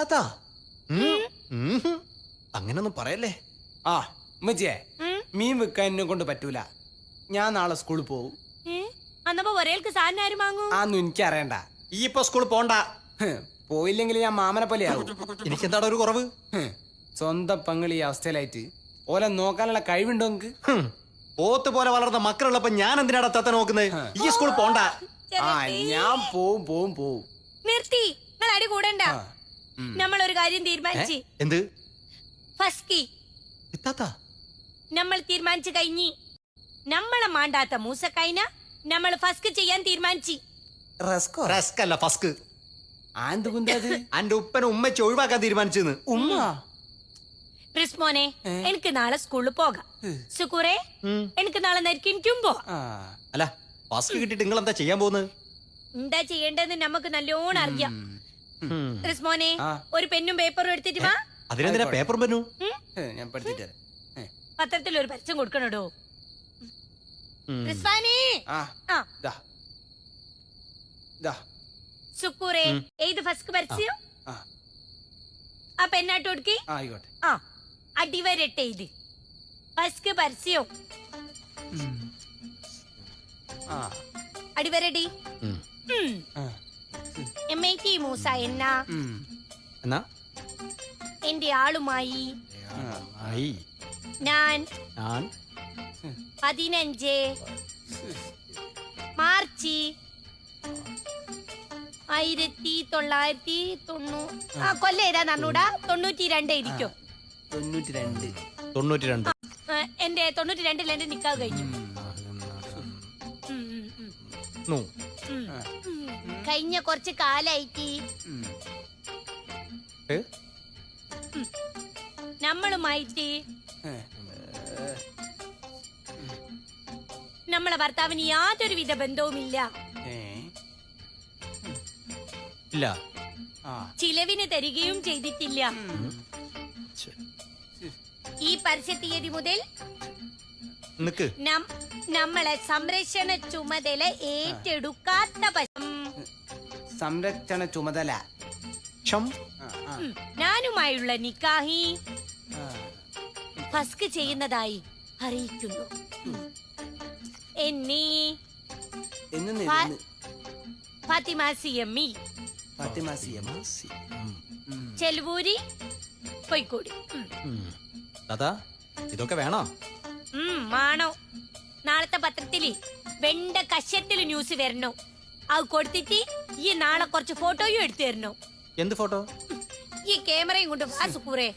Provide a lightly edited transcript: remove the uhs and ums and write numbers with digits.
അതാ അങ്ങനൊന്നും പറയല്ലേ. ആ ഉമ്മച്ചിയെ മീൻ വെക്കാൻ എന്നെ കൊണ്ട് പറ്റൂല. ഞാൻ നാളെ സ്കൂളിൽ പോവും. അന്നപ്പോ ഒരേൾക്ക് സാധനം ആരും വാങ്ങൂ? അതൊന്നും എനിക്കറിയണ്ട. ഈ ഇപ്പൊ സ്കൂളിൽ പോണ്ട. പോയില്ലെങ്കിൽ ഞാൻ മാമനെ പോലെയാവും. എനിക്കെന്താടാ ഒരു കുറവ്? സ്വന്തം പങ്കളി ഈ അവസ്ഥയിലായിട്ട് ഓലെ നോക്കാനുള്ള കഴിവുണ്ടോ നിങ്ങക്ക്? പോത്ത് പോലെ വളർന്ന മക്കളുള്ളപ്പോ ഞാൻ എന്തിനാടാ തത്ത നോക്കുന്നത്? ഈ സ്കൂളിൽ പോണ്ട. ആ ഞാൻ പോവും പോവും പോവും. നിർത്തി, നിങ്ങൾ അടി കൂടണ്ട. നമ്മളൊരു കാര്യം തീരുമാനിച്ചു. എന്ത്? ഫസ്കി ഇത്താത്ത നമ്മൾ തീരുമാനിച്ചു കഴിഞ്ഞി. നമ്മളെ മാണ്ടാത്ത മൂസക്കൈന നമ്മൾ ഫസ്ക് ചെയ്യാൻ തീരുമാനിച്ചു. റസ്കോ? റസ്ക് അല്ല, ഫസ്ക്. ആന്ത് കുന്തത്? അന്റെ ഉപ്പനെ ഉമ്മച്ച് ഒഴിവാക്കാൻ തീരുമാനിച്ചെന്ന്. ഉമ്മ റിസ്മോനെ, എനിക്ക് നാളെ സ്കൂളിൽ പോകാം. സുക്കൂറെ, എനിക്ക് നാളെ നരിക്കും പോവാം. അല്ല, ഫസ്ക് കിട്ടിട്ട് നിങ്ങൾ എന്താ ചെയ്യാൻ പോകുന്നത്? എന്താ ചെയ്യേണ്ടതെന്ന് നമുക്ക് നല്ലോണം അറിയാം. റിസ്മോനെ, ഒരു പെന്നും പേപ്പറും എടുത്തിട്ട് വാ. അതിനെന്തിനാ പേപ്പർ പെന്നു? ഞാൻ പഠിച്ചിട്ട് പത്രത്തിൽ ഒരു പരസ്യം കൊടുക്കണോ? റിസ്വാനി, സുക്കൂറെ, ഏത് ഫസ്ക് പരസ്യം? ആ പെന്നാട്ട് കൊടുക്കി. ആയിക്കോട്ടെ. ആ, അടിവരട്ടെ ഇത് ഫസ്ക് പരസ്യം. അടിവരടി. MAT മൂസ എന്നാ എന്റെ ആളുമായി ആയി ഞാൻ ഞാൻ 15 മാർച്ച് 1990 കൊല്ലം ഏതാന്ന് അറിഞ്ഞൂടാ. 92 ഇരിക്കും. 92 എന്റെ 92 എന്റെ നിക്കാഹ് കഴിഞ്ഞു. കഴിഞ്ഞ കുറച്ച് കാലായിട്ട് നമ്മളുമായിട്ട് നമ്മളെ ഭർത്താവിന് യാതൊരുവിധ ബന്ധവുമില്ല. ഇല്ല, ചിലവിന് തരികയും ചെയ്തിട്ടില്ല. ഈ പരസ്യ തീയതി മുതൽ നമ്മളെ സംരക്ഷണ ചുമതല ഏറ്റെടുക്കാത്ത സംരക്ഷണ ചുമതല ഞാനുമായുള്ള നിക്കാഹി ഫസ്ക് ചെയ്യുന്നതായി അറിയിക്കുന്നു. എന്നെ ഫാത്തിമ CME ചെലവൂരി കോഴിക്കോട്. ഇതൊക്കെ വേണോ? ആണോ? നാളത്തെ പത്രത്തില് വെണ്ട കശ്യത്തില് ന്യൂസ് വരണോ? അത് കൊടുത്തിട്ട് ഈ നാളെ കുറച്ച് ഫോട്ടോയും എടുത്തു തരണോ? എന്ത് ഫോട്ടോ? ഈ ക്യാമറയും കൊണ്ട് ആ സുക്കൂറെ